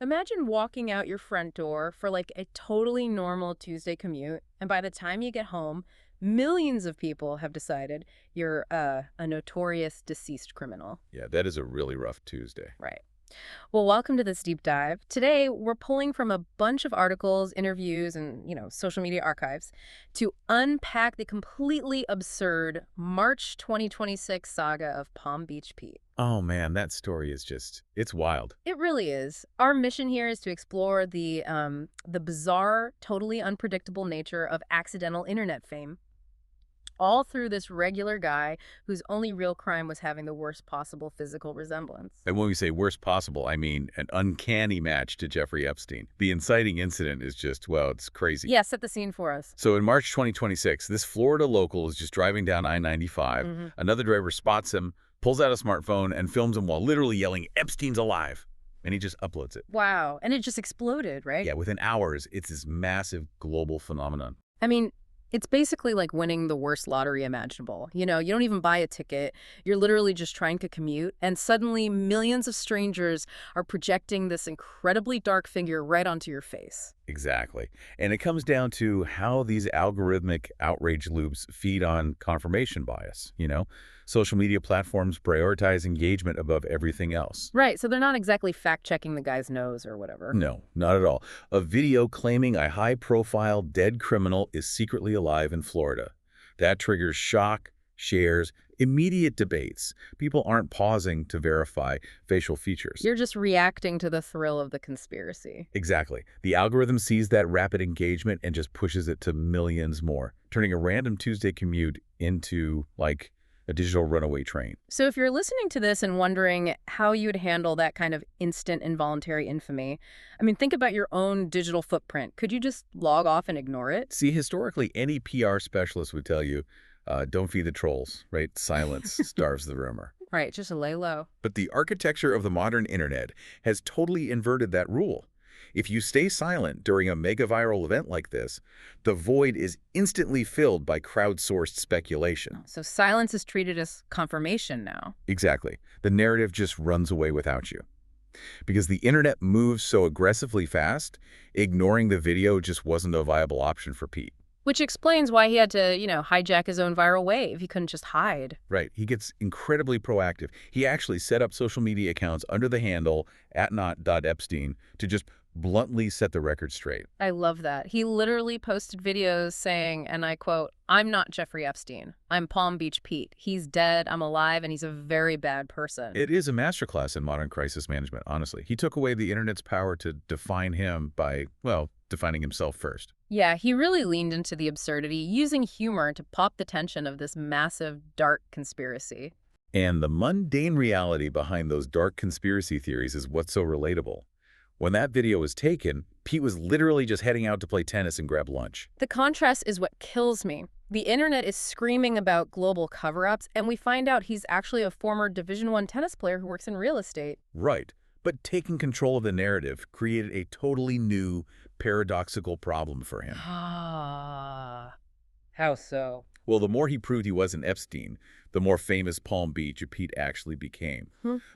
Imagine walking out your front door for like a totally normal Tuesday commute, and by the time you get home, millions of people have decided you're a notorious deceased criminal. Yeah, that is a really rough Tuesday. Right. Well, welcome to this deep dive. Today, we're pulling from a bunch of articles, interviews, and, social media archives to unpack the completely absurd March 2026 saga of Palm Beach Pete. Oh man, that story is it's wild. It really is. Our mission here is to explore the bizarre, totally unpredictable nature of accidental internet fame, all through this regular guy whose only real crime was having the worst possible physical resemblance. And when we say worst possible, I mean an uncanny match to Jeffrey Epstein. The inciting incident is well, it's crazy. Yeah, set the scene for us. So in March 2026, this Florida local is just driving down I-95. Another driver spots him, pulls out a smartphone, and films him while literally yelling, "Epstein's alive!" And he just uploads it. Wow, and it just exploded, right? Yeah, within hours, it's this massive global phenomenon. I mean, it's basically like winning the worst lottery imaginable. You don't even buy a ticket. You're literally just trying to commute, and suddenly millions of strangers are projecting this incredibly dark figure right onto your face. Exactly. And it comes down to how these algorithmic outrage loops feed on confirmation bias. Social media platforms prioritize engagement above everything else. Right, so they're not exactly fact-checking the guy's nose or whatever. No, not at all. A video claiming a high-profile dead criminal is secretly alive in Florida. That triggers shock, shares, immediate debates. People aren't pausing to verify facial features. You're just reacting to the thrill of the conspiracy. Exactly. The algorithm sees that rapid engagement and just pushes it to millions more, turning a random Tuesday commute into, like, a digital runaway train. So if you're listening to this and wondering how you'd handle that kind of instant involuntary infamy, I mean, think about your own digital footprint. Could you just log off and ignore it? See, historically, any PR specialist would tell you, don't feed the trolls, right? Silence starves the rumor. Right, just lay low. But the architecture of the modern internet has totally inverted that rule. If you stay silent during a mega-viral event like this, the void is instantly filled by crowdsourced speculation. So silence is treated as confirmation now. Exactly. The narrative just runs away without you. Because the internet moves so aggressively fast, ignoring the video just wasn't a viable option for Pete. Which explains why he had to, hijack his own viral wave. He couldn't just hide. Right. He gets incredibly proactive. He actually set up social media accounts under the handle @not.epstein to just bluntly set the record straight. I love that. He literally posted videos saying, and I quote, "I'm not Jeffrey Epstein. I'm Palm Beach Pete. He's dead, I'm alive, and he's a very bad person." It is a masterclass in modern crisis management, honestly. He took away the internet's power to define him by, well, defining himself first. Yeah, he really leaned into the absurdity, using humor to pop the tension of this massive, dark conspiracy. And the mundane reality behind those dark conspiracy theories is what's so relatable. When that video was taken, Pete was literally just heading out to play tennis and grab lunch. The contrast is what kills me. The internet is screaming about global cover-ups, and we find out he's actually a former Division I tennis player who works in real estate. Right. But taking control of the narrative created a totally new, paradoxical problem for him. Ah, how so? Well, the more he proved he wasn't Epstein, the more famous Palm Beach Pete actually became.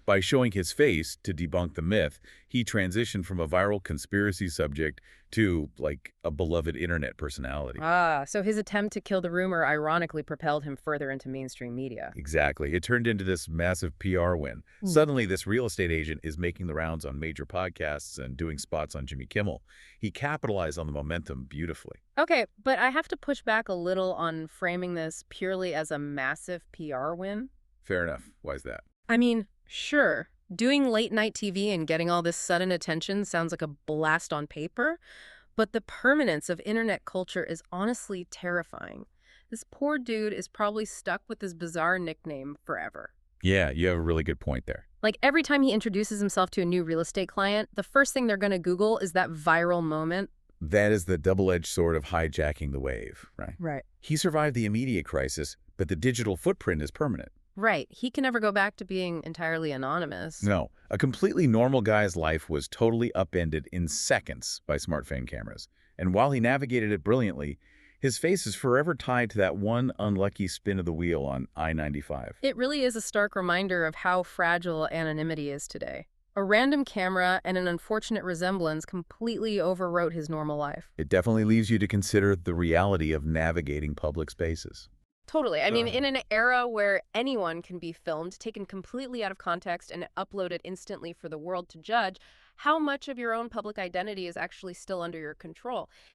By showing his face to debunk the myth, he transitioned from a viral conspiracy subject to, like, a beloved internet personality. Ah, so his attempt to kill the rumor ironically propelled him further into mainstream media. Exactly. It turned into this massive PR win. Suddenly, this real estate agent is making the rounds on major podcasts and doing spots on Jimmy Kimmel. He capitalized on the momentum beautifully. Okay, but I have to push back a little on framing this purely as a massive PR win. Fair enough. Why is that? I mean, sure, doing late-night TV and getting all this sudden attention sounds like a blast on paper, but the permanence of internet culture is honestly terrifying. This poor dude is probably stuck with this bizarre nickname forever. Yeah, you have a really good point there. Like, every time he introduces himself to a new real estate client, the first thing they're going to Google is that viral moment. That is the double-edged sword of hijacking the wave, right? Right. He survived the immediate crisis, but the digital footprint is permanent. Right. He can never go back to being entirely anonymous. No, a completely normal guy's life was totally upended in seconds by smartphone cameras. And while he navigated it brilliantly, his face is forever tied to that one unlucky spin of the wheel on I-95. It really is a stark reminder of how fragile anonymity is today. A random camera and an unfortunate resemblance completely overwrote his normal life. It definitely leaves you to consider the reality of navigating public spaces. Totally. I mean, in an era where anyone can be filmed, taken completely out of context, and uploaded instantly for the world to judge, how much of your own public identity is actually still under your control?